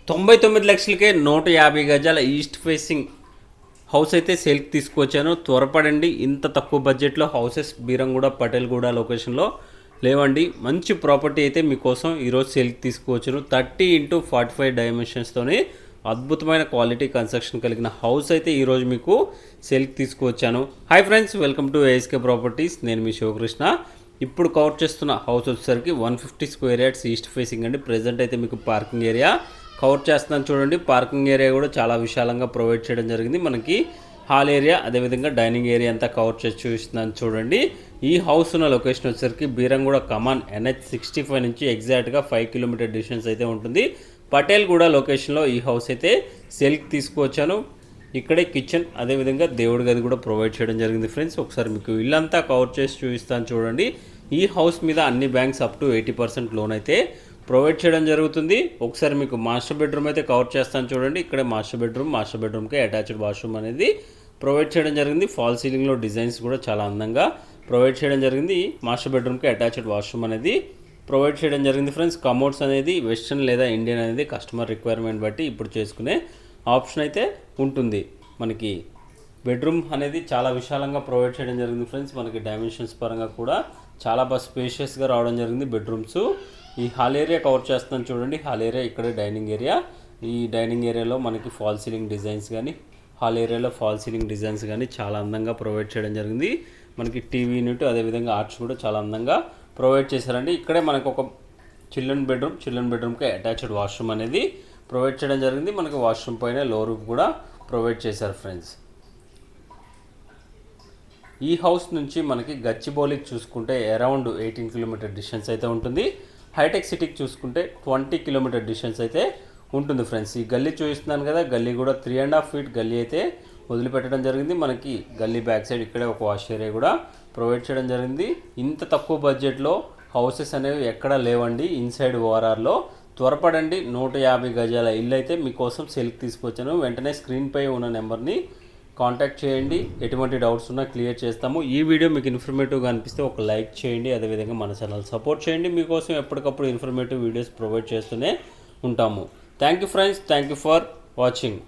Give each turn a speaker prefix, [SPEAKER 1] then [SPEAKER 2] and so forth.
[SPEAKER 1] 99 లక్షలకే 150 గజాల east facing house అయితే సేల్కి తీసుకువచ్చాను. త్వరపడండి, ఇంత తక్కువ బడ్జెట్లో హౌసెస్ బీరంగూడ పటేల్గూడ లొకేషన్లో లేవండి. మంచి ప్రాపర్టీ అయితే మీకోసం ఈరోజు సేల్కి తీసుకువచ్చాను. 30x45 డైమెన్షన్స్తోనే అద్భుతమైన క్వాలిటీ కన్స్ట్రక్షన్ కలిగిన హౌస్ అయితే ఈరోజు మీకు సేల్కి తీసుకువచ్చాను. Hi friends, welcome to ASK properties. నేను మీ శివకృష్ణ. ఇప్పుడు కవర్ చేస్తున్న హౌస్ వచ్చేసరికి 150 స్క్వేర్ యార్డ్స్ ఈస్ట్ ఫేసింగ్ అండి. ప్రెజెంట్ అయితే మీకు పార్కింగ్ ఏరియా కవర్ చేస్తున్నాను చూడండి. పార్కింగ్ ఏరియా కూడా చాలా విశాలంగా ప్రొవైడ్ చేయడం జరిగింది. మనకి హాల్ ఏరియా అదేవిధంగా డైనింగ్ ఏరియా అంతా కవర్ చేసి చూపిస్తున్నాను చూడండి. ఈ హౌస్ ఉన్న లొకేషన్ వచ్చేసరికి బీరంగూడ కమాన్ NH65 నుంచి ఎగ్జాక్ట్గా 5 కిలోమీటర్ డిస్టెన్స్ అయితే ఉంటుంది. పటేల్గూడ లొకేషన్లో ఈ హౌస్ అయితే సేల్కి తీసుకువచ్చాను. ఇక్కడే కిచెన్ అదేవిధంగా దేవుడి గది కూడా ప్రొవైడ్ చేయడం జరిగింది ఫ్రెండ్స్. ఒకసారి మీకు ఇల్లంతా కవర్ చేసి చూపిస్తాను చూడండి. ఈ హౌస్ మీద అన్ని బ్యాంక్స్ అప్ టు 80% లోన్ అయితే ప్రొవైడ్ చేయడం జరుగుతుంది. ఒకసారి మీకు మాస్టర్ బెడ్రూమ్ అయితే కవర్ చేస్తాను చూడండి. ఇక్కడే మాస్టర్ బెడ్రూమ్కి అటాచ్డ్ వాష్రూమ్ అనేది ప్రొవైడ్ చేయడం జరిగింది. ఫాల్ సీలింగ్లో డిజైన్స్ కూడా చాలా అందంగా ప్రొవైడ్ చేయడం జరిగింది. మాస్టర్ బెడ్రూమ్కి అటాచ్డ్ వాష్రూమ్ అనేది ప్రొవైడ్ చేయడం జరిగింది ఫ్రెండ్స్. కమోడ్స్ అనేది వెస్ట్రన్ లేదా ఇండియన్ అనేది కస్టమర్ రిక్వైర్మెంట్ బట్టి ఇప్పుడు చేసుకునే ఆప్షన్ అయితే ఉంటుంది. మనకి బెడ్రూమ్ అనేది చాలా విశాలంగా ప్రొవైడ్ చేయడం జరిగింది ఫ్రెండ్స్. మనకి డైమెన్షన్స్ పరంగా కూడా చాలా బాగా స్పేషియస్గా రావడం జరిగింది బెడ్రూమ్స్. ఈ హాల్ ఏరియా కవర్ చేస్తున్నాను చూడండి. హాల్ ఏరియా ఇక్కడే డైనింగ్ ఏరియా. ఈ డైనింగ్ ఏరియాలో మనకి ఫాల్ సీలింగ్ డిజైన్స్ కానీ హాల్ ఏరియాలో ఫాల్ సీలింగ్ డిజైన్స్ కానీ చాలా అందంగా ప్రొవైడ్ చేయడం జరిగింది. మనకి టీవీ యూనిట్ అదేవిధంగా ఆర్చ్ కూడా చాలా అందంగా ప్రొవైడ్ చేశారండి. ఇక్కడే మనకు ఒక చిల్డ్రన్ బెడ్రూమ్కి అటాచ్డ్ వాష్రూమ్ అనేది ప్రొవైడ్ చేయడం జరిగింది. మనకి వాష్రూమ్ పైన లో రూఫ్ కూడా ప్రొవైడ్ చేశారు ఫ్రెండ్స్. ఈ హౌస్ నుంచి మనకి గచ్చిబౌలికి చూసుకుంటే అరౌండ్ 18 కిలోమీటర్ డిస్టెన్స్ అయితే ఉంటుంది. హైటెక్ సిటీకి చూసుకుంటే 20 కిలోమీటర్ డిస్టెన్స్ అయితే ఉంటుంది ఫ్రెండ్స్. ఈ గల్లీ చూపిస్తున్నాను కదా, గల్లీ కూడా 3.5 ఫీట్ గల్లీ అయితే వదిలిపెట్టడం జరిగింది. మనకి గల్లీ బ్యాక్ సైడ్ ఇక్కడే ఒక వాష్ ఏరియా కూడా ప్రొవైడ్ చేయడం జరిగింది. ఇంత తక్కువ బడ్జెట్లో హౌసెస్ అనేవి ఎక్కడా లేవండి ఇన్సైడ్ ఓఆర్ఆర్లో. త్వరపడండి, 150 గజాల ఇల్లు అయితే మీకోసం సేల్కి తీసుకొచ్చాను. వెంటనే స్క్రీన్పై ఉన్న నెంబర్ని కాంటాక్ట్ చేయండి. ఎటువంటి డౌట్స్ ఉన్నా క్లియర్ చేస్తాము. ఈ వీడియో మీకు ఇన్ఫర్మేటివ్గా అనిపిస్తే ఒక లైక్ చేయండి. అదేవిధంగా మన ఛానల్ సపోర్ట్ చేయండి. మీకోసం ఎప్పటికప్పుడు ఇన్ఫర్మేటివ్ వీడియోస్ ప్రొవైడ్ చేస్తూనే ఉంటాము. Thank you friends, thank you for watching.